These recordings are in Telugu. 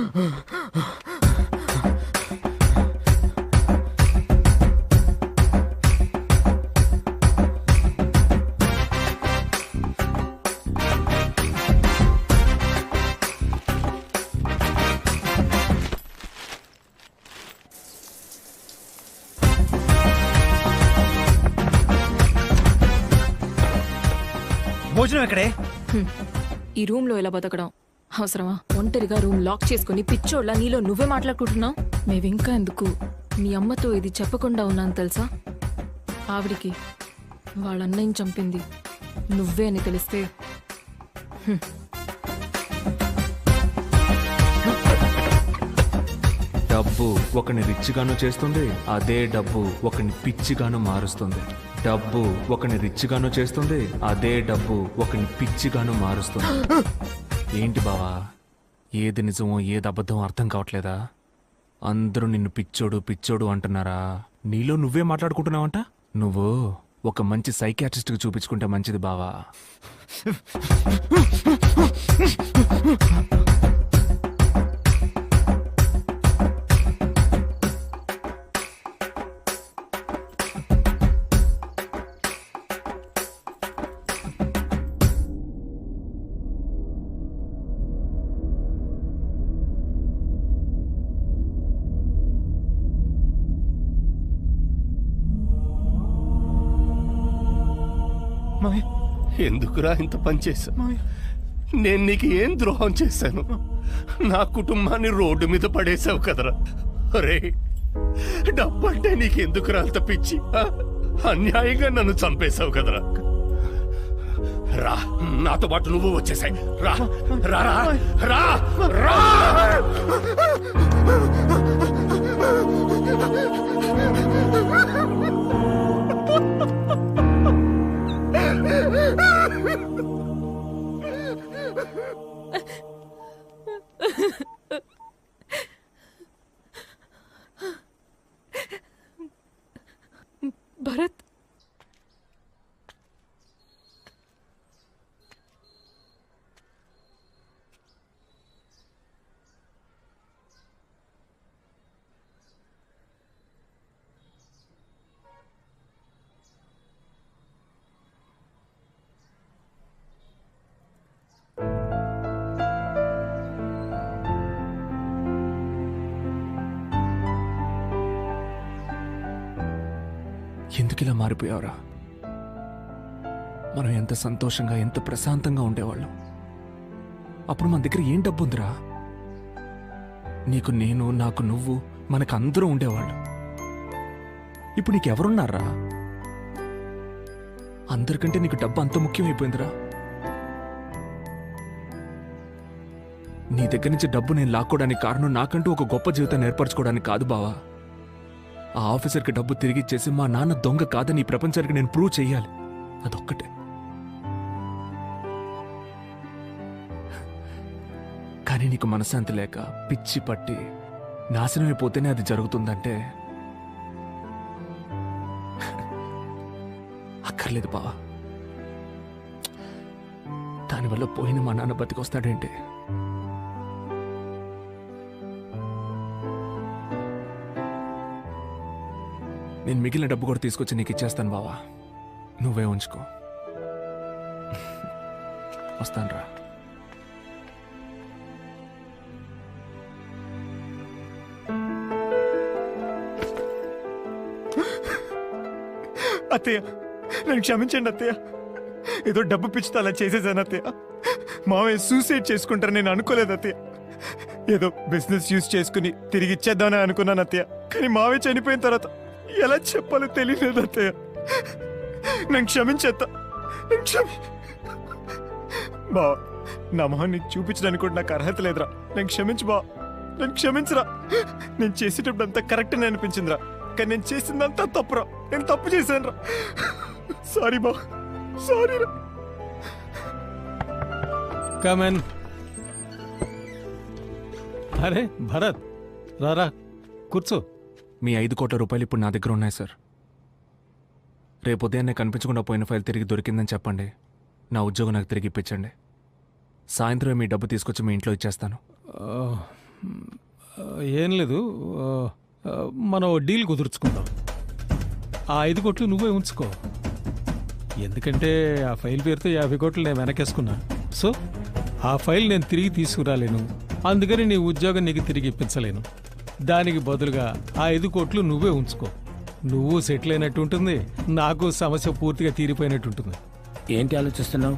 భోజనం ఎక్కడే? ఈ రూమ్ లో ఎలా బతకడం అవసరమా? ఒంటరిగా రూమ్ లాక్ చేసుకుని పిచ్చోళ్ళ నీలో నువ్వే మాట్లాడుకుంటున్నావు. మేవింకా ఎందుకు మీ అమ్మతో ఇది చెప్పకుండా ఉన్నాను తెలుసా? ఆవిడికి వాళ్ళ అన్నయ్యని చంపింది నువ్వే అని తెలిస్తే డబ్బు ఒకని రిచ్గాను చేస్తుంది, అదే డబ్బు ఒకని పిచ్చిగాను మారుస్తుంది. డబ్బు ఒకని రిచ్గాను చేస్తుంది, అదే డబ్బు ఒకని పిచ్చిగాను మారుస్తుంది. ఏంటి బావా, ఏది నిజమో ఏది అబద్ధం అర్థం కావట్లేదా? అందరూ నిన్ను పిచ్చోడు పిచ్చోడు అంటున్నారా? నీలో నువ్వే మాట్లాడుకుంటున్నావంట. నువ్వు ఒక మంచి సైకియాట్రిస్ట్కి చూపించుకుంటే మంచిది బావా. ఎందుకురా ఇంత పని చేశా? నేను నీకు ఏం ద్రోహం చేశాను? నా కుటుంబాన్ని రోడ్డు మీద పడేసావు కదరా. అరే, డబ్బంటే నీకెందుకురా అంత పిచ్చి? అన్యాయంగా నన్ను చంపేశావు కదరా. రా, నాతో పాటు నువ్వు వచ్చేసాయి. రా రా రా రా. భరత్, ఎందుకు ఇలా మారిపోయావురా? మనం ఎంత సంతోషంగా ఎంత ప్రశాంతంగా ఉండేవాళ్ళం. అప్పుడు మన దగ్గర ఏం డబ్బు ఉందిరా? నీకు నేను, నాకు నువ్వు, మనకు అందరూ ఉండేవాళ్ళం. ఇప్పుడు నీకెవరున్నారా? అందరికంటే నీకు డబ్బు అంత ముఖ్యమైపోయిందిరా. నీ దగ్గర నుంచి డబ్బు నేను లాక్కోవడానికి కారణం నాకంటూ ఒక గొప్ప జీవితాన్ని ఏర్పరచుకోవడానికి కాదు బావా. ఆ ఆఫీసర్కి డబ్బు తిరిగి ఇచ్చేసి మా నాన్న దొంగ కాదని ఈ ప్రపంచానికి నేను ప్రూవ్ చెయ్యాలి. అదొక్కటే. కానీ నీకు మనశ్శాంతి లేక పిచ్చి పట్టి నాశనమైపోతేనే అది జరుగుతుందంటే అక్కర్లేదు బావా. దానివల్ల పోయిన మా నాన్న బతికొస్తాడేంటి? నేను మిగిలిన డబ్బు కూడా తీసుకొచ్చి నీకు ఇచ్చేస్తాను బావా. నువ్వే ఉంచుకో. వస్తాను రా. అత్తయ్య, నన్ను క్షమించండి అత్తయ్య. ఏదో డబ్బు పిచ్చితో అలా చేసేసాను అత్తయ్య. మావయ్య సూసైడ్ చేసుకుంటారని నేను అనుకోలేదు అత్తయ్య. ఏదో బిజినెస్ యూజ్ చేసుకుని తిరిగి ఇచ్చేద్దామని అనుకున్నాను అత్తయ్య. కానీ మావయ్య చనిపోయిన తర్వాత ఎలా చెప్పాలో తెలియలేదు అత్తయ్య. నన్ను క్షమించేత్తా. బావా, నా మొహం నీకు చూపించడానికి కూడా నాకు అర్హత లేదురా. నన్ను క్షమించు బావా, నన్ను క్షమించరా. నేను చేసేటప్పుడు అంతా కరెక్ట్ అని అనిపించిందిరా, కానీ నేను చేసిందంతా తప్పురా. నేను తప్పు చేశాను రా. సారీ బావా, సారీ రా. కమన్. అరే భరత్, రారా కూర్చో. మీ 5 కోట్ల రూపాయలు ఇప్పుడు నా దగ్గర ఉన్నాయి సార్. రేపు ఉదయాన్నే కనిపించకుండా పోయిన ఫైల్ తిరిగి దొరికిందని చెప్పండి. నా ఉద్యోగం నాకు తిరిగి ఇప్పించండి. సాయంత్రం మీ డబ్బు తీసుకొచ్చి మీ ఇంట్లో ఇచ్చేస్తాను. ఏం లేదు మనం ఓ డీల్ కుదుర్చుకుందాం. ఆ 5 కోట్లు నువ్వే ఉంచుకో. ఎందుకంటే ఆ ఫైల్ పేరుతో 50 కోట్లు నేను వెనకేసుకున్నా. సో ఆ ఫైల్ నేను తిరిగి తీసుకురాలేను. అందుకని నీ ఉద్యోగం నీకు తిరిగి ఇప్పించలేను. దానికి బదులుగా ఆ 5 కోట్లు నువ్వే ఉంచుకో. నువ్వు సెటిల్ అయినట్టు ఉంటుంది, నాకు సమస్య పూర్తిగా తీరిపోయినట్టు ఉంటుంది. ఏంటి ఆలోచిస్తున్నావు?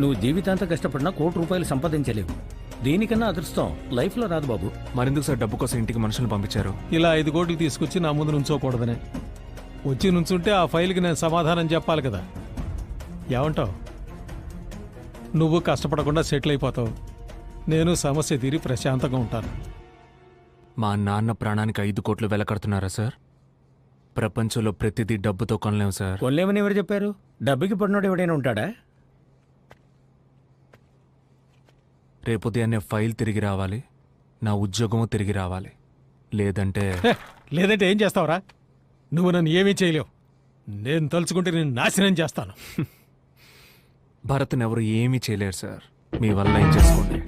నువ్వు జీవితాంతం కష్టపడినా ₹1,00,00,000 సంపాదించలేవు. దీనికన్నా అదృష్టం లైఫ్లో రాదు బాబు. మరెందుకు సార్ డబ్బు కోసం ఇంటికి మనుషులను పంపించారు? ఇలా 5 కోట్లు తీసుకొచ్చి నా ముందు నుంచోకూడదనే. వచ్చి నుంచుంటే ఆ ఫైల్కి నేను సమాధానం చెప్పాలి కదా. ఏమంటావు? నువ్వు కష్టపడకుండా సెటిల్ అయిపోతావు, నేను సమస్య తీరి ప్రశాంతంగా ఉంటాను. మా నాన్న ప్రాణానికి 5 కోట్లు వెలకడుతున్నారా సార్? ప్రపంచంలో ప్రతిదీ డబ్బుతో కొనలేము సార్. కొనలేమని ఎవరు చెప్పారు? డబ్బుకి పడినోడు ఎవడైనా ఉంటాడా? రేపు ఉదయాన్నే ఫైల్ తిరిగి రావాలి, నా ఉద్యోగము తిరిగి రావాలి. లేదంటే లేదంటే ఏం చేస్తావురా? నువ్వు నన్ను ఏమీ చేయలేవు. నేను తలుచుకుంటే నేను నాశనం చేస్తాను. భరత్ని ఎవరు ఏమీ చేయలేరు సార్. మీ వల్ల ఏం చేసుకోండి.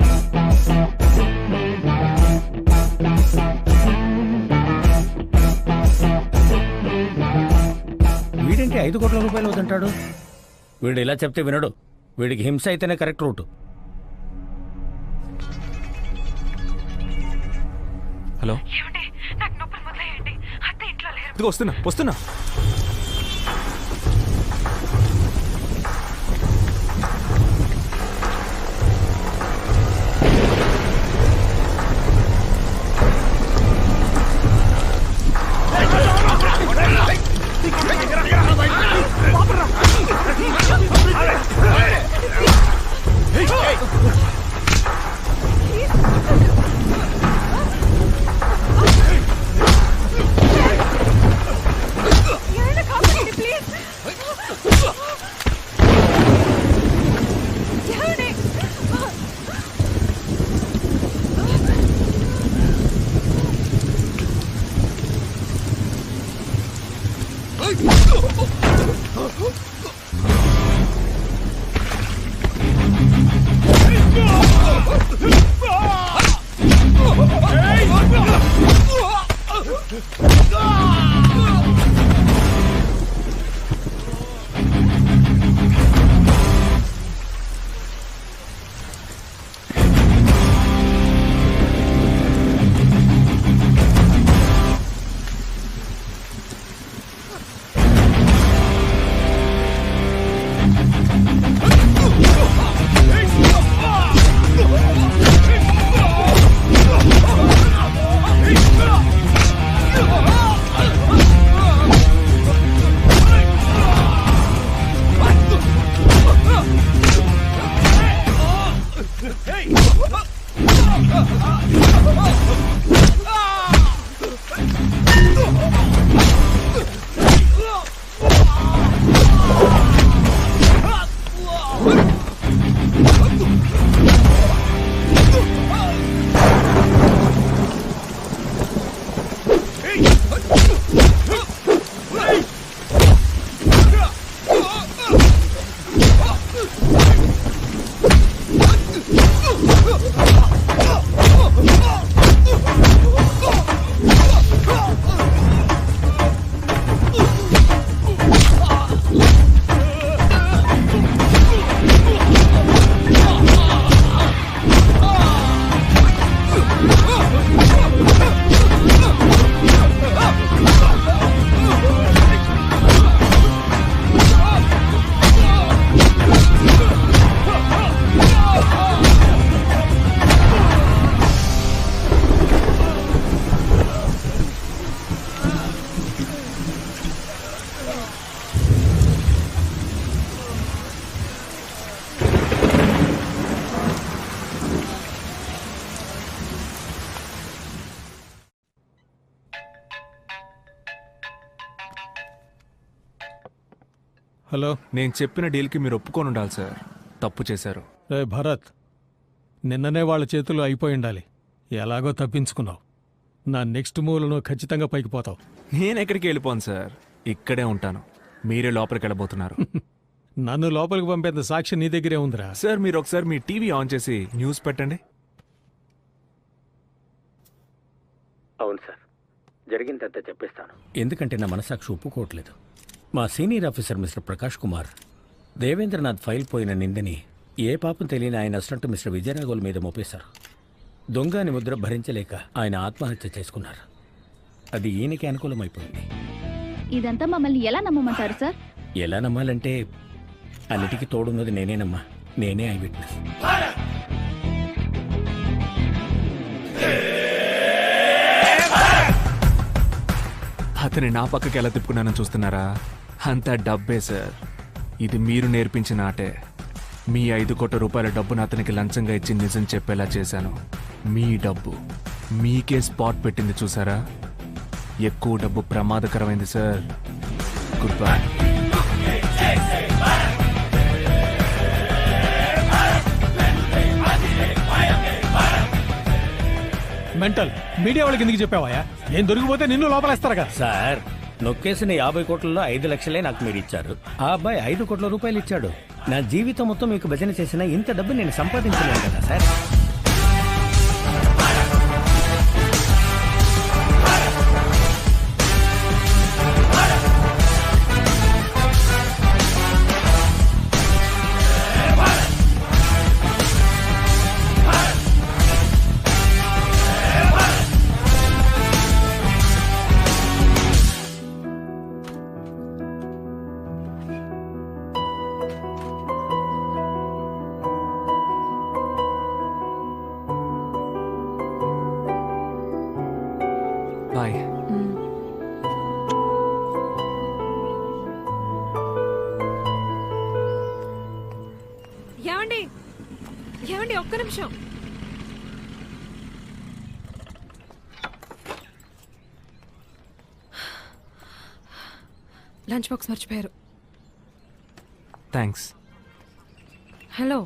వీడంటే ₹5 కోట్ల వద్దంటాడు. వీడు ఇలా చెప్తే వినడు. వీడికి హింస అయితేనే కరెక్ట్ రూటు. హలో, ఇదిగో వస్తున్నా. హలో. నేను చెప్పిన డీల్కి మీరు ఒప్పుకొని ఉండాలి సార్. తప్పు చేశారు. రే భరత్, నిన్ననే వాళ్ళ చేతుల్లో అయిపోయి ఉండాలి. ఎలాగో తప్పించుకున్నావు. నా నెక్స్ట్ మూవ్లో ఖచ్చితంగా పైకి పోతావు. నేను ఎక్కడికి వెళ్ళిపోను సార్, ఇక్కడే ఉంటాను. మీరే లోపలికి వెళ్ళబోతున్నారు. నన్ను లోపలికి పంపేంత సాక్షి నీ దగ్గరే ఉందిరా. సార్ మీరు ఒకసారి మీ టీవీ ఆన్ చేసి న్యూస్ పెట్టండి. అవును సార్, జరిగిందంతా చెప్పేస్తాను. ఎందుకంటే నా మనసాక్షి ఒప్పుకోవట్లేదు. మా senior officer mister Prakash Kumar Devendranath file పోయిన నిందని ఏ పాపం తెలియని ఆయన అసిస్టెంట్ మిస్టర్ విజయరాఘవుల మీద మోపేశారు. దొంగ అని ముద్ర భరించలేక ఆయన ఆత్మహత్య చేసుకున్నారు. అది ఈయనకి అనుకూలమైపోయింది. ఇదంతా మమ్మల్ని ఎలా నమ్మమంటారు సార్? ఎలా నమ్మాలంటే అన్నిటికీ తోడున్నది నేనేనమ్మా. నేనే ఐ విట్నెస్. అతని నా పక్కకి ఎలా తిప్పుకున్నానని చూస్తున్నారా? అంతా డబ్బే సార్. ఇది మీరు నేర్పించిన ఆటే. మీ 5 కోట్ల రూపాయల డబ్బును అతనికి లంచంగా ఇచ్చి నిజం చెప్పేలా చేశాను. మీ డబ్బు మీకే స్పాట్ పెట్టింది చూసారా? ఎక్కువ డబ్బు ప్రమాదకరమైంది sir. Good bye. Mental media వాళ్ళకి ఎందుకు చెప్పావా? నేను దొరికిపోతే నిన్ను లోపలేస్తారుగా. సార్, నొక్కేసిన 50 కోట్లలో 5 లక్షలే నాకు మీరు ఇచ్చారు. ఆ అబ్బాయి 5 కోట్ల రూపాయలు ఇచ్చాడు. నా జీవితం మొత్తం మీకు భజన చేసిన ఇంత డబ్బు నేను సంపాదించలేను కదా సార్. బాయ్. ఏమండి ఏమండి, ఒక్క నిమిషం. లంచ్ బాక్స్ మర్చిపోయారు. థ్యాంక్స్. హలో,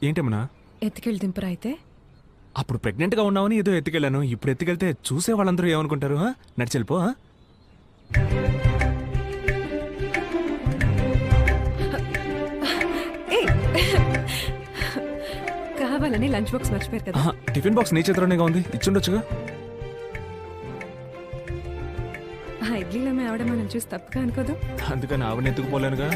ఏంటమ్మా? ఎత్తుకెళ్ళి దింపరా అయితే? అప్పుడు ప్రెగ్నెంట్గా ఉన్నావని ఏదో ఎత్తుకెళ్ళాను. ఇప్పుడు ఎత్తుకెళ్తే చూసే వాళ్ళందరూ ఏమనుకుంటారు? నడిచెళ్ళిపో. కావాలని లంచ్ బాక్స్ మర్చిపోయారు కదా. టిఫిన్ బాక్స్ నీ చేతిలోనేగా ఉంది, ఇచ్చుండొచ్చుగా. ఆ ఇడ్లీలో ఆవిడ మనం చూసి తప్పుగా అనుకోదు. అందుకని ఆవిడని ఎత్తుకుపోలేనుగా.